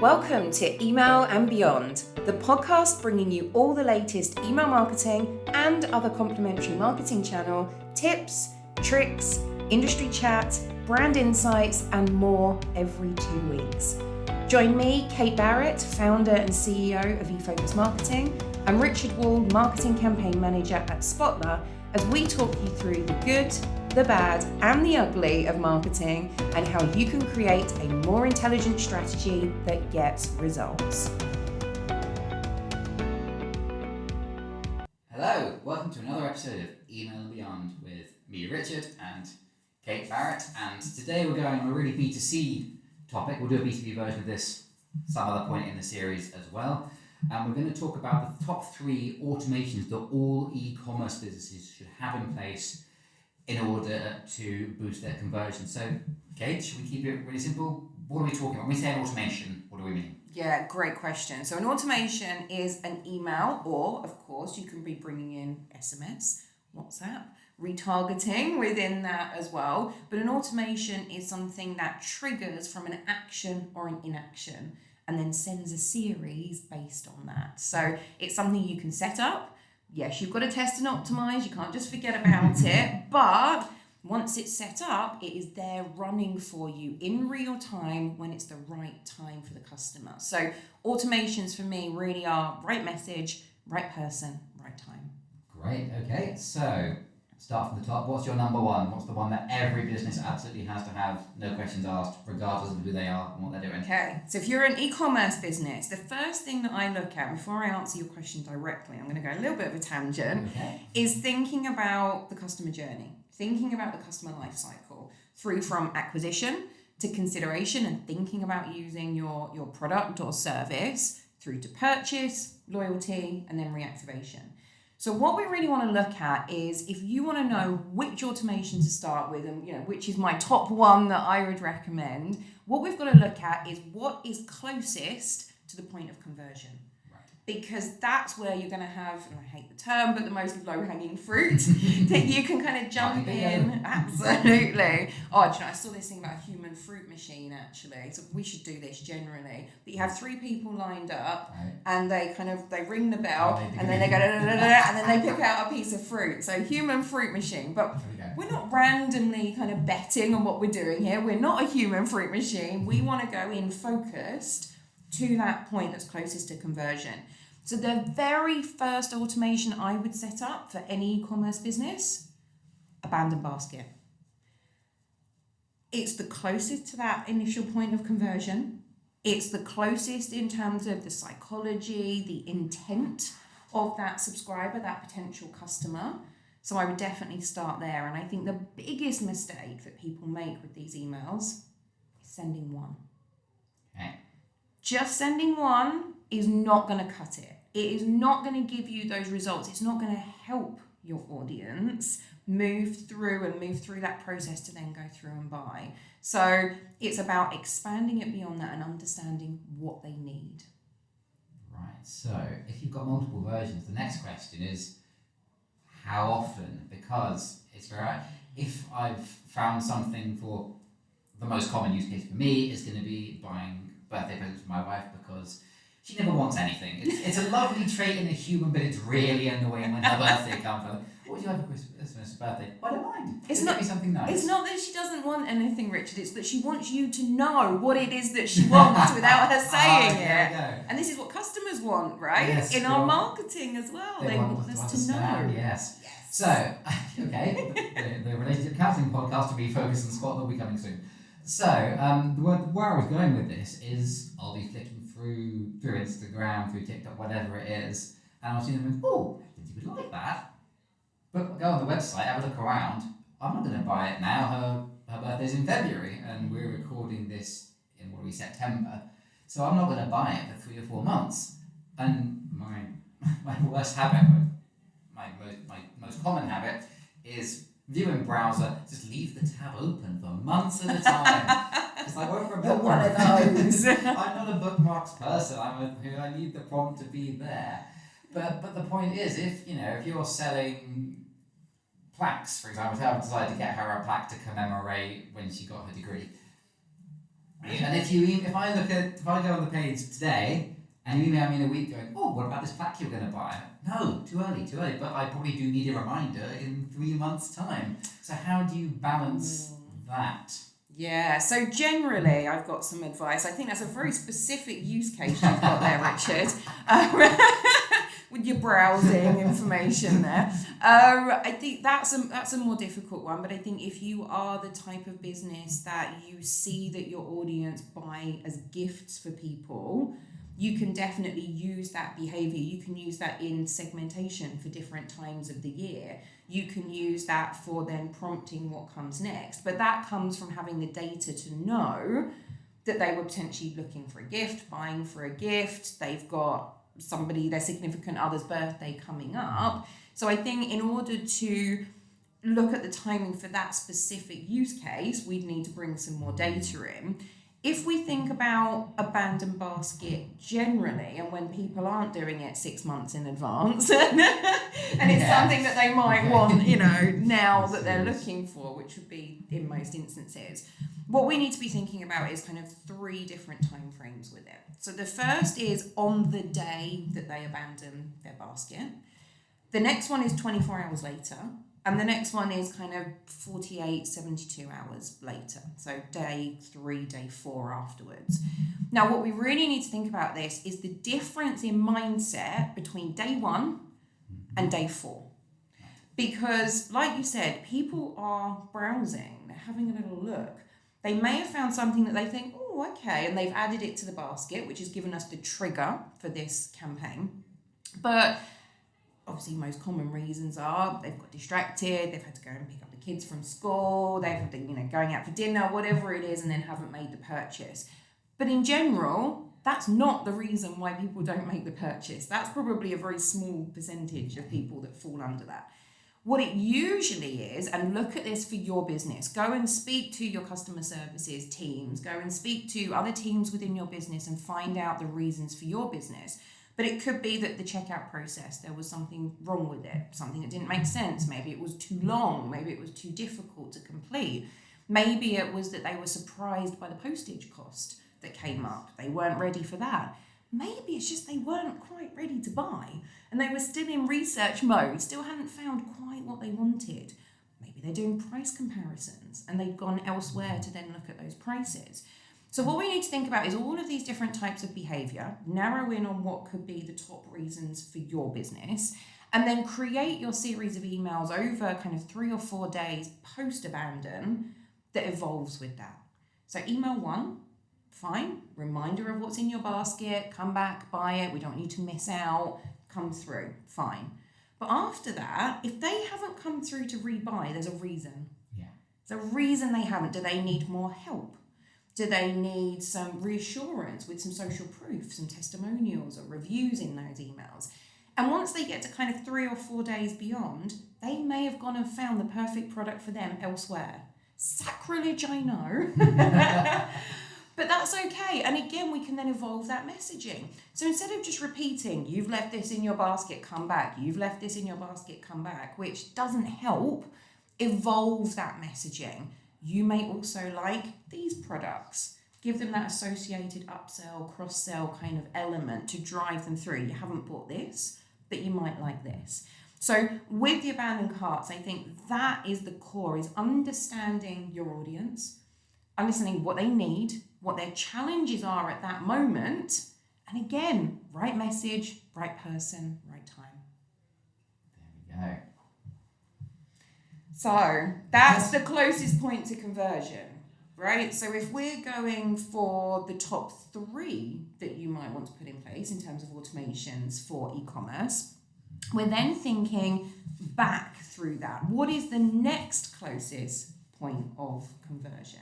Welcome to Email and Beyond, the podcast bringing you all the latest email marketing and other complementary marketing channel tips, tricks, industry chat, brand insights, and more every 2 weeks. Join me, Kate Barrett, founder and CEO of eFocus Marketing, and Richard Wall, marketing campaign manager at Spotler, as we talk you through the good, the bad, and the ugly of marketing and how you can create a more intelligent strategy that gets results. Hello, welcome to another episode of Email and Beyond with me, Richard, and Kate Barrett. And today we're going on a really B2C topic. We'll do a B2B version of this some other point in the series as well. And we're going to talk about the top 3 automations that all e-commerce businesses should have in place in order to boost their conversion. So, Kate, should we keep it really simple? What are we talking about? When we say an automation, what do we mean? Yeah, great question. So an automation is an email, or of course you can be bringing in SMS, WhatsApp, retargeting within that as well. But an automation is something that triggers from an action or an inaction and then sends a series based on that. So it's something you can set up. Yes, you've got to test and optimize. You can't just forget about it. But once it's set up, it is there running for you in real time when it's the right time for the customer. So automations for me really are right message, right person, right time. Great, okay. So, start from the top. What's your number one? What's the one that every business absolutely has to have, no questions asked, regardless of who they are and what they're doing? Okay, so if you're an e-commerce business, the first thing that I look at before I answer your question directly, I'm going to go a little bit of a tangent, is thinking about the customer journey, thinking about the customer life cycle through from acquisition to consideration and thinking about using your product or service through to purchase, loyalty, and then reactivation. So what we really want to look at is if you want to know which automation to start with and which is my top one that I would recommend, what we've got to look at is what is closest to the point of conversion. Because that's where you're going to have, and I hate the term, but the most low-hanging fruit that you can kind of jump in. Absolutely. Oh, do you know, I saw this thing about a human fruit machine, actually. So we should do this generally. But you have 3 people lined up, and they ring the bell, and then they go, and then they pick out a piece of fruit. So human fruit machine. But we're not randomly kind of betting on what we're doing here. We're not a human fruit machine. We want to go in focused to that point that's closest to conversion. So the very first automation I would set up for any e-commerce business, abandoned basket. It's the closest to that initial point of conversion. It's the closest in terms of the psychology, the intent of that subscriber, that potential customer. So I would definitely start there. And I think the biggest mistake that people make with these emails is sending one. Okay. Just sending one is not going to cut it. It is not going to give you those results. It's not going to help your audience move through that process to then go through and buy. So it's about expanding it beyond that and understanding what they need. Right. So if you've got multiple versions, the next question is how often? Because it's very, if I've found something for the most common use case for me is going to be buying birthday presents for my wife because she never wants anything. It's a lovely trait in a human, but it's really annoying when her birthday comes. What would you like for Christmas birthday? I don't mind. It's not something nice. It's not that she doesn't want anything, Richard. It's that she wants you to know what it is that she wants without her saying it. And this is what customers want, right? Yes, in our marketing as well. They want us to know. Yes. So, okay, the relationship counseling podcast to be focused on Spotler will be coming soon. So, where I was going with this is I'll be flicking through Instagram, through TikTok, whatever it is, and I'll see them and did you like that? But go on the website, have a look around. I'm not going to buy it now. Her birthday's in February, and we're recording this in September. So I'm not going to buy it for 3 or 4 months. And my worst habit, my most common habit, is viewing browser, just leave the tab open for months at a time. It's like, what for a bookmark? One of those. I'm not a bookmarks person. I need the prompt to be there. But the point is, if you're selling plaques, for example, if I decided to get her a plaque to commemorate when she got her degree, And if I go on the page today and you email me in a week going, oh, what about this pack you're going to buy? No, too early. But I probably do need a reminder in 3 months' time. So how do you balance that? Yeah, so generally I've got some advice. I think that's a very specific use case you've got there, Richard, with your browsing information there. I think that's a more difficult one, but I think if you are the type of business that you see that your audience buy as gifts for people, you can definitely use that behavior. You can use that in segmentation for different times of the year. You can use that for then prompting what comes next. But that comes from having the data to know that they were potentially looking for a gift, buying for a gift. They've got their significant other's birthday coming up. So I think in order to look at the timing for that specific use case, we'd need to bring some more data in. If we think about abandoned basket generally, and when people aren't doing it 6 months in advance, and it's something that they might want, now that they're looking for, which would be in most instances, what we need to be thinking about is kind of 3 different time frames with it. So the first is on the day that they abandon their basket. The next one is 24 hours later. And the next one is kind of 48, 72 hours later. So day 3, day 4 afterwards. Now, what we really need to think about this is the difference in mindset between day 1 and day 4. Because, like you said, people are browsing, they're having a little look. They may have found something that they think, oh, okay, and they've added it to the basket, which has given us the trigger for this campaign. But obviously, most common reasons are they've got distracted, they've had to go and pick up the kids from school, they've been, going out for dinner, whatever it is, and then haven't made the purchase. But in general, that's not the reason why people don't make the purchase. That's probably a very small percentage of people that fall under that. What it usually is, and look at this for your business, go and speak to your customer services teams, go and speak to other teams within your business and find out the reasons for your business. But it could be that the checkout process, there was something wrong with it, something that didn't make sense. Maybe it was too long, maybe it was too difficult to complete. Maybe it was that they were surprised by the postage cost that came up. They weren't ready for that. Maybe it's just they weren't quite ready to buy and they were still in research mode, still hadn't found quite what they wanted. Maybe they're doing price comparisons and they've gone elsewhere to then look at those prices. So what we need to think about is all of these different types of behavior, narrow in on what could be the top reasons for your business, and then create your series of emails over kind of 3 or 4 days post-abandon that evolves with that. So email 1, fine, reminder of what's in your basket, come back, buy it, we don't want you to miss out, come through, fine. But after that, if they haven't come through to rebuy, there's a reason. Yeah. There's a reason they haven't. Do they need more help? Do they need some reassurance with some social proof, some testimonials or reviews in those emails? And once they get to kind of 3 or 4 days beyond, they may have gone and found the perfect product for them elsewhere. Sacrilege, I know. But that's okay. And again, we can then evolve that messaging. So instead of just repeating, you've left this in your basket, come back. You've left this in your basket, come back, which doesn't help, evolve that messaging. You may also like these products. Give them that associated upsell, cross-sell kind of element to drive them through. You haven't bought this, but you might like this. So with the abandoned carts, I think that is the core, is understanding your audience, understanding what they need, what their challenges are at that moment, and again, right message, right person, right time. There we go. So that's the closest point to conversion, right? So if we're going for the top 3 that you might want to put in place in terms of automations for e-commerce, we're then thinking back through that. What is the next closest point of conversion?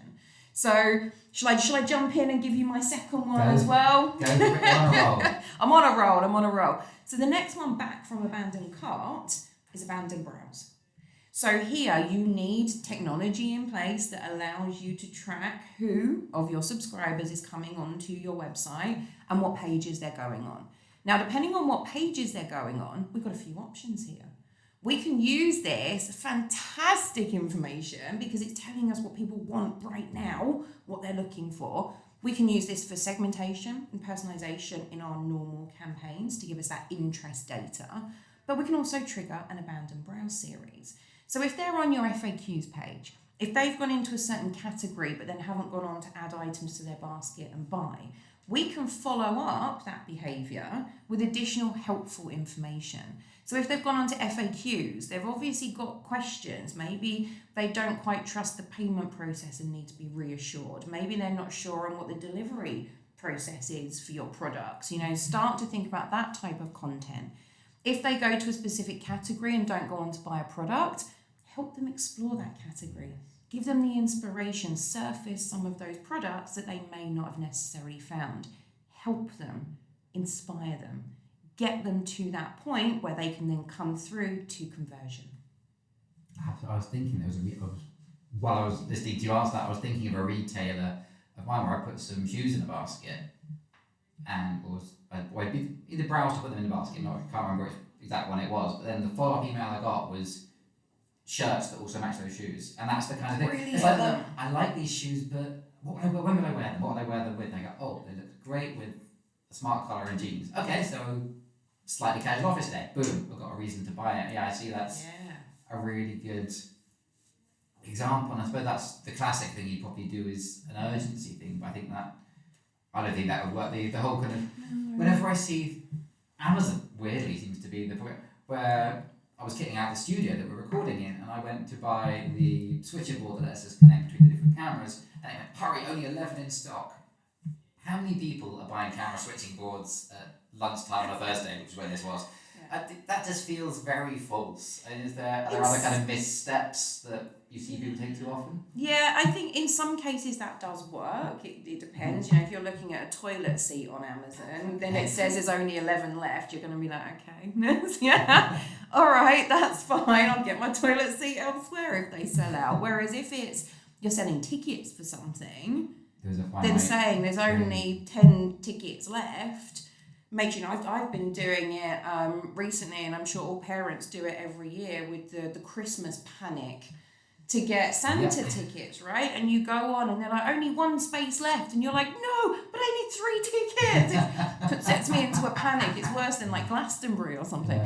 So shall I jump in and give you my second one as well? Go for it, on a roll. I'm on a roll. So the next one back from abandoned cart is abandoned browse. So here you need technology in place that allows you to track who of your subscribers is coming onto your website and what pages they're going on. Now, depending on what pages they're going on, we've got a few options here. We can use this fantastic information because it's telling us what people want right now, what they're looking for. We can use this for segmentation and personalisation in our normal campaigns to give us that interest data, but we can also trigger an abandoned browse series. So if they're on your FAQs page, if they've gone into a certain category but then haven't gone on to add items to their basket and buy, we can follow up that behaviour with additional helpful information. So if they've gone on to FAQs, they've obviously got questions. Maybe they don't quite trust the payment process and need to be reassured. Maybe they're not sure on what the delivery process is for your products. Start to think about that type of content. If they go to a specific category and don't go on to buy a product, help them explore that category. Give them the inspiration, surface some of those products that they may not have necessarily found. Help them, inspire them, get them to that point where they can then come through to conversion. I was thinking while I was listening to you answer that, I was thinking of a retailer of mine where I put some shoes in a basket and I'd either browse to put them in the basket, I can't remember which exact one it was, but then the follow-up email I got was shirts that also match those shoes, and that's the kind of thing. Really? It's like, look, I like these shoes, but when would I wear them? What would I wear them with? And I go, oh, they look great with a smart collar and jeans. Okay, so slightly casual office day. Boom, I've got a reason to buy it. Yeah, I see that's a really good example, and I suppose that's the classic thing you probably do is an urgency thing, but I don't think that would work. The whole kind of, whenever I see Amazon, weirdly seems to be the point where I was kitting out the studio that we're recording in, and I went to buy the switcher board that lets us connect between the different cameras, and it went, hurry, only 11 in stock. How many people are buying camera switching boards at lunchtime on a Thursday, which is when this was? That just feels very false. And are there other kind of missteps that you see people take too often? Yeah, I think in some cases that does work. It depends. If you're looking at a toilet seat on Amazon, then it says there's only 11 left. You're going to be like, okay, yeah, all right, that's fine. I'll get my toilet seat elsewhere if they sell out. Whereas if you're selling tickets for something, then saying there's only 10 tickets left. I've been doing it recently, and I'm sure all parents do it every year with the Christmas panic to get Santa tickets, right? And you go on and they're like, only one space left, and you're like, no, but I need 3 tickets. It sets me into a panic. It's worse than like Glastonbury or something.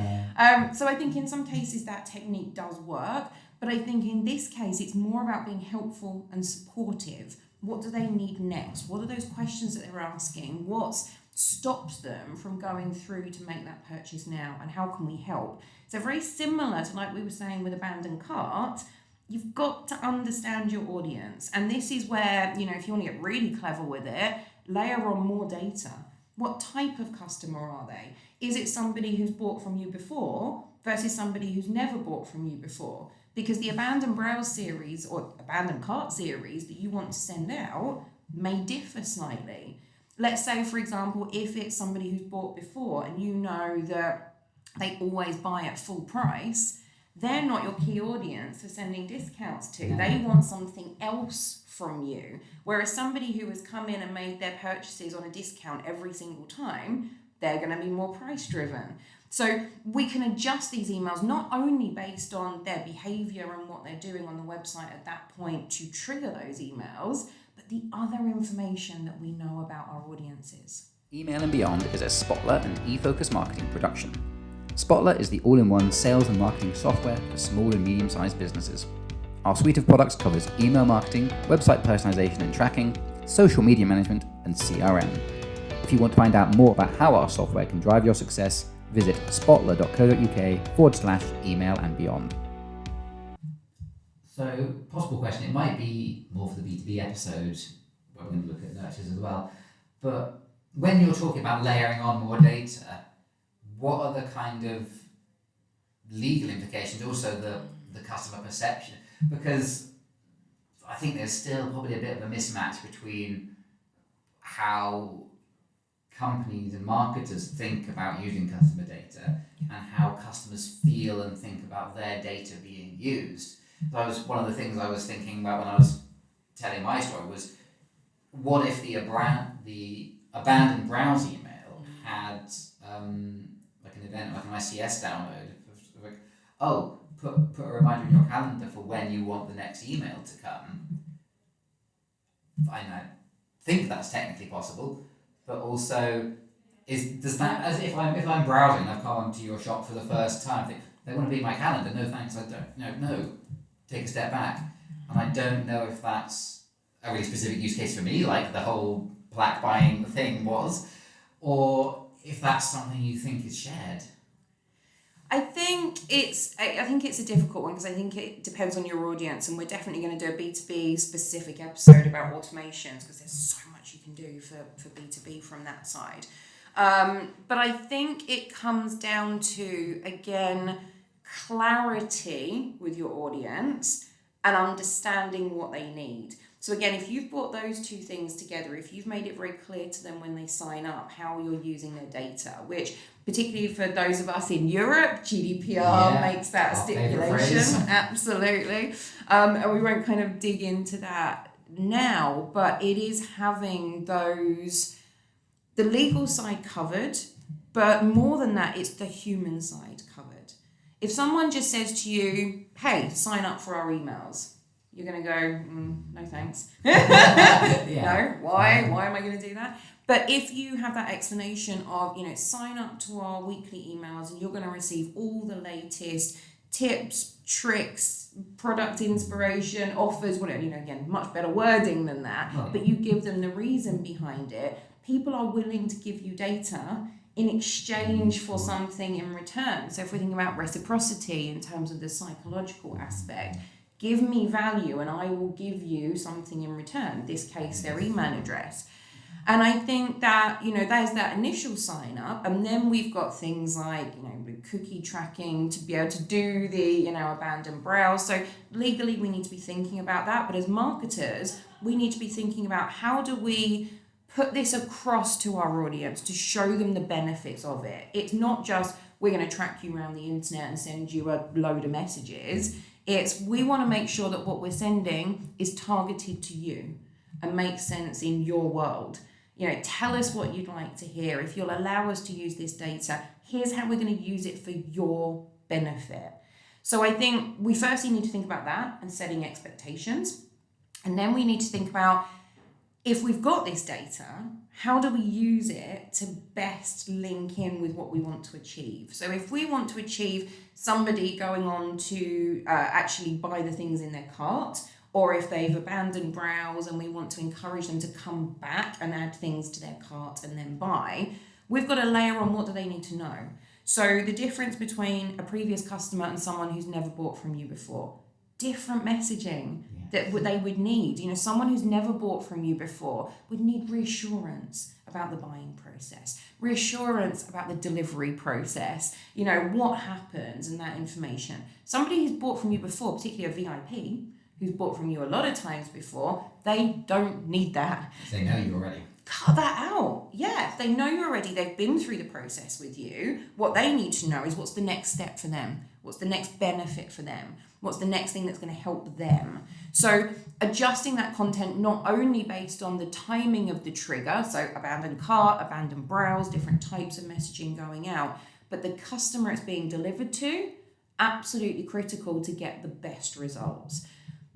So I think in some cases that technique does work, but I think in this case it's more about being helpful and supportive. What do they need next? What are those questions that they're asking? What stops them from going through to make that purchase now, and how can we help? So very similar to like we were saying with abandoned cart, you've got to understand your audience, and this is where, if you want to get really clever with it, layer on more data. What type of customer are they? Is it somebody who's bought from you before versus somebody who's never bought from you before? Because the abandoned browse series or abandoned cart series that you want to send out may differ slightly. Let's say, for example, if it's somebody who's bought before and you know that they always buy at full price, they're not your key audience for sending discounts to. They want something else from you. Whereas somebody who has come in and made their purchases on a discount every single time, they're going to be more price driven. So we can adjust these emails not only based on their behavior and what they're doing on the website at that point to trigger those emails, but the other information that we know about our audiences. Email and Beyond is a Spotler and eFocus marketing production. Spotler is the all-in-one sales and marketing software for small and medium-sized businesses. Our suite of products covers email marketing, website personalization and tracking, social media management, and CRM. If you want to find out more about how our software can drive your success, visit spotler.co.uk/email and beyond. So, possible question, it might be more for the B2B episode, where we're going to look at nurtures as well, but when you're talking about layering on more data, what are the kind of legal implications, also the customer perception? Because I think there's still probably a bit of a mismatch between how companies and marketers think about using customer data and how customers feel and think about their data being used. That was one of the things I was thinking about when I was telling my story was, what if the abandoned browse email had like an event, like an ICS download, like, oh, put a reminder in your calendar for when you want the next email to come. I know think that's technically possible, but also does that, as if I'm browsing, I've come onto your shop for the first time, think they want to be in my calendar, no thanks, I don't, no, take a step back. And I don't know if that's a really specific use case for me, like the whole black buying thing was, or if that's something you think is shared. I think it's a difficult one because I think it depends on your audience, and we're definitely going to do a B2B specific episode about automations because there's so much you can do for B2B from that side. But I think it comes down to, again, clarity with your audience and understanding what they need. So again, if you've brought those two things together, if you've made it very clear to them when they sign up how you're using their data, which particularly for those of us in Europe, GDPR makes that stipulation, absolutely. And we won't kind of dig into that now, but it is having the legal side covered, but more than that, it's the human side covered. If someone just says to you, hey, sign up for our emails, you're going to go, no thanks. No, why am I going to do that? But if you have that explanation of, sign up to our weekly emails and you're going to receive all the latest tips, tricks, product inspiration, offers, whatever, again, much better wording than that, but you give them the reason behind it, people are willing to give you data in exchange for something in return. So if we're thinking about reciprocity in terms of the psychological aspect, give me value and I will give you something in return, in this case, their email address. And I think that, there's that initial sign up, and then we've got things like, the cookie tracking to be able to do the, abandoned browse. So legally we need to be thinking about that. But as marketers, we need to be thinking about how do we put this across to our audience to show them the benefits of it. It's not just we're going to track you around the internet and send you a load of messages. It's we want to make sure that what we're sending is targeted to you and makes sense in your world. Tell us what you'd like to hear. If you'll allow us to use this data, here's how we're going to use it for your benefit. So I think we firstly need to think about that and setting expectations. And then we need to think about, if we've got this data, how do we use it to best link in with what we want to achieve? So if we want to achieve somebody going on to actually buy the things in their cart, or if they've abandoned browse and we want to encourage them to come back and add things to their cart and then buy, we've got to layer on what do they need to know. So the difference between a previous customer and someone who's never bought from you before, different messaging that they would need. Someone who's never bought from you before would need reassurance about the buying process, reassurance about the delivery process, what happens and that information. Somebody who's bought from you before, particularly a VIP, who's bought from you a lot of times before, they don't need that. They know you already. Cut that out. Yeah, if they know you already, they've been through the process with you. What they need to know is what's the next step for them? What's the next benefit for them? What's the next thing that's going to help them? So adjusting that content not only based on the timing of the trigger, so abandoned cart, abandoned browse, different types of messaging going out, but the customer it's being delivered to, absolutely critical to get the best results.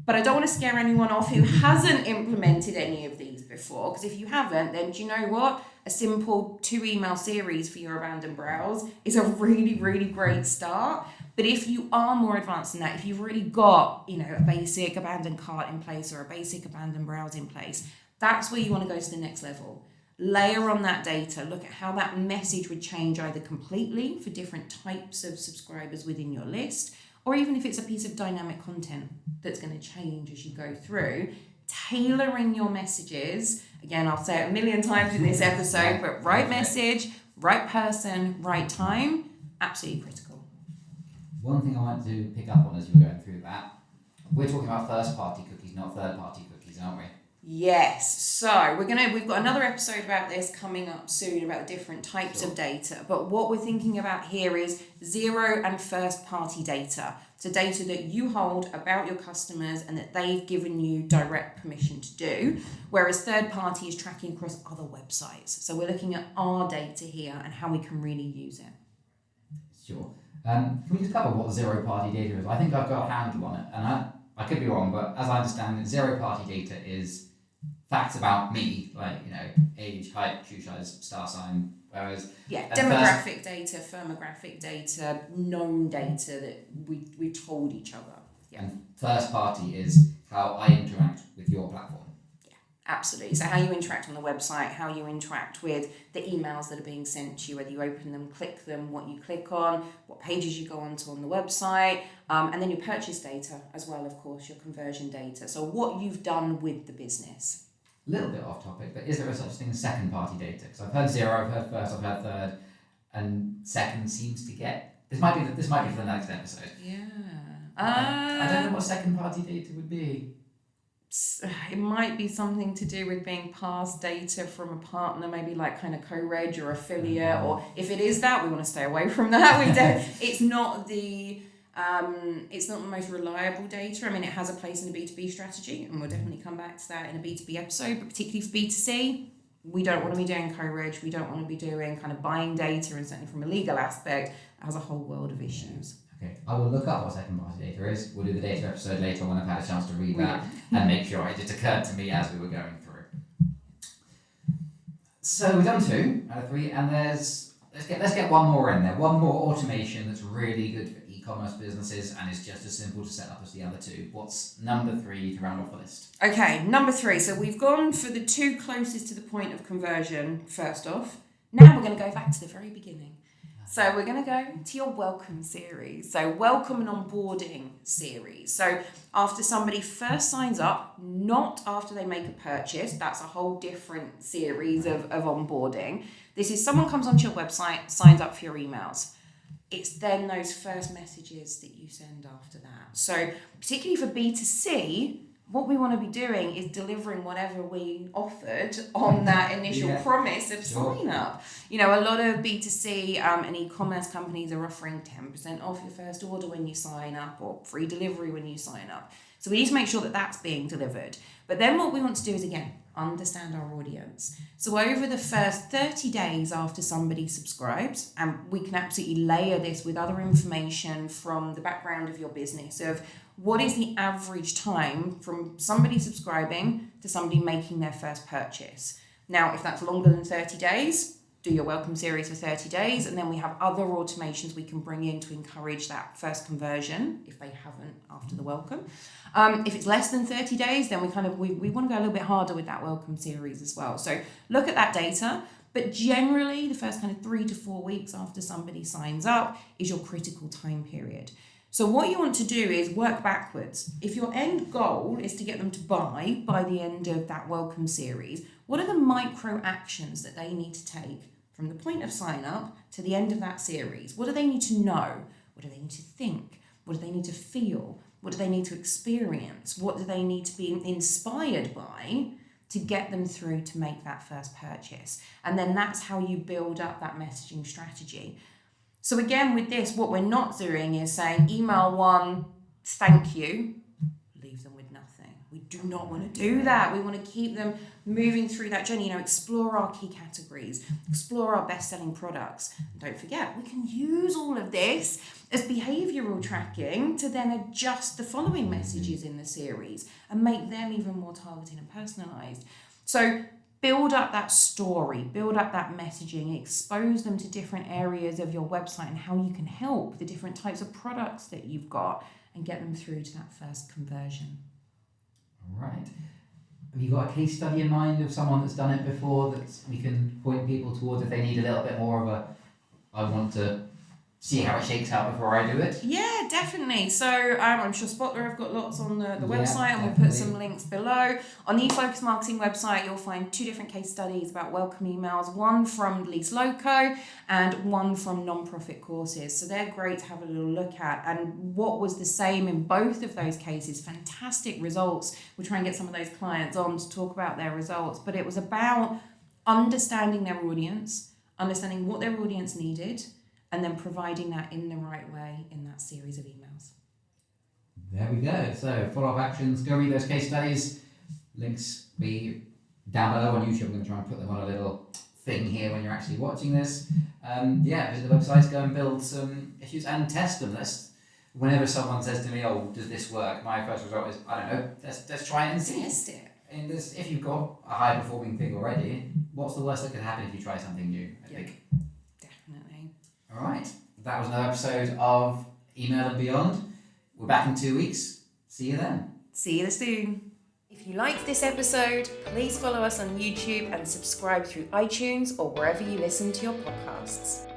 But I don't want to scare anyone off who hasn't implemented any of these before, because if you haven't, then do you know what? A simple 2 email series for your abandoned browse is a really, really great start. But if you are more advanced than that, if you've already got, a basic abandoned cart in place or a basic abandoned browse in place, that's where you want to go to the next level. Layer on that data, look at how that message would change either completely for different types of subscribers within your list, or even if it's a piece of dynamic content that's going to change as you go through, tailoring your messages. Again, I'll say it a million times in this episode, but right message, right person, right time, absolutely critical. One thing I want to pick up on as you were going through that, we're talking about first-party cookies, not third-party cookies, aren't we? Yes, so we've got another episode about this coming up soon about the different types of data. But what we're thinking about here is zero and first party data. So data that you hold about your customers and that they've given you direct permission to do. Whereas third party is tracking across other websites. So we're looking at our data here and how we can really use it. Sure. Can we just cover what zero party data is? I think I've got a handle on it, and I could be wrong, but as I understand it, zero party data is facts about me, like, age, height, shoe size, star sign, whereas demographic data, firmographic data, known data that we told each other. Yeah. And first party is how I interact with your platform. Absolutely. So how you interact on the website, how you interact with the emails that are being sent to you, whether you open them, click them, what you click on, what pages you go onto on the website, and then your purchase data as well, of course, your conversion data. So what you've done with the business. A little bit off topic, but is there a such thing as second party data? Because I've heard zero, I've heard first, I've heard third, and second seems to get... This might be for the next episode. Yeah. I don't know what second party data would be. It might be something to do with being passed data from a partner, maybe like kind of co-reg or affiliate, or if it is that, we want to stay away from that. It's not the most reliable data. I mean, it has a place in a B2B strategy, and we'll definitely come back to that in a B2B episode, but particularly for B2C, we don't want to be doing co-reg, we don't want to be doing kind of buying data, and certainly from a legal aspect, it has a whole world of issues. Okay, I will look up what second party data is. We'll do the data episode later when I've had a chance to read that and make sure it just occurred to me as we were going through. So we've done 2 out of 3, and let's get one more in there. One more automation that's really good for e-commerce businesses and is just as simple to set up as the other 2. What's number 3 to round off the list? Okay, number 3. So we've gone for the 2 closest to the point of conversion first off. Now we're going to go back to the very beginning. So we're going to go to your welcome series. So welcome and onboarding series. So after somebody first signs up, not after they make a purchase, that's a whole different series of onboarding. This is someone comes onto your website, signs up for your emails. It's then those first messages that you send after that. So particularly for B2C, what we want to be doing is delivering whatever we offered on that initial promise of sign up. A lot of B2C and e-commerce companies are offering 10% off your first order when you sign up, or free delivery when you sign up. So we need to make sure that that's being delivered. But then what we want to do is, again, understand our audience. So over the first 30 days after somebody subscribes, and we can absolutely layer this with other information from the background of your business of what is the average time from somebody subscribing to somebody making their first purchase. Now, if that's longer than 30 days, do your welcome series for 30 days, and then we have other automations we can bring in to encourage that first conversion if they haven't after the welcome. If it's less than 30 days, then we want to go a little bit harder with that welcome series as well. So look at that data, but generally the first kind of 3 to 4 weeks after somebody signs up is your critical time period. So what you want to do is work backwards. If your end goal is to get them to buy by the end of that welcome series, what are the micro actions that they need to take from the point of sign up to the end of that series? What do they need to know? What do they need to think? What do they need to feel? What do they need to experience? What do they need to be inspired by to get them through to make that first purchase? And then that's how you build up that messaging strategy. So again, with this, what we're not doing is saying email 1, thank you, leave them with nothing. We do not want to do that. We want to keep them moving through that journey, explore our key categories, explore our best-selling products. And don't forget, we can use all of this as behavioural tracking to then adjust the following messages in the series and make them even more targeted and personalised. So build up that story, build up that messaging, expose them to different areas of your website and how you can help the different types of products that you've got and get them through to that first conversion. All right. Have you got a case study in mind of someone that's done it before that we can point people towards if they need a little bit more of I want to see how it shakes out before I do it? Yeah, definitely. So I'm sure Spotler have got lots on the website, and we'll definitely put some links below. On the eFocus Marketing website, you'll find 2 different case studies about welcome emails, one from Lease Loco and one from non-profit courses. So they're great to have a little look at. And what was the same in both of those cases, fantastic results. We'll try and get some of those clients on to talk about their results. But it was about understanding their audience, understanding what their audience needed, and then providing that in the right way in that series of emails. There we go. So follow-up actions, go read those case studies. Links be down below on YouTube. I'm going to try and put them on a little thing here when you're actually watching this. Visit the website, go and build some issues and test them. Whenever someone says to me, oh, does this work? My first result is, I don't know, let's try it and see. Test it. in this, if you've got a high performing thing already, what's the worst that could happen if you try something new? I think. Definitely. All right. That was another episode of Email and Beyond. We're back in 2 weeks. See you then. See you soon. If you liked this episode, please follow us on YouTube and subscribe through iTunes or wherever you listen to your podcasts.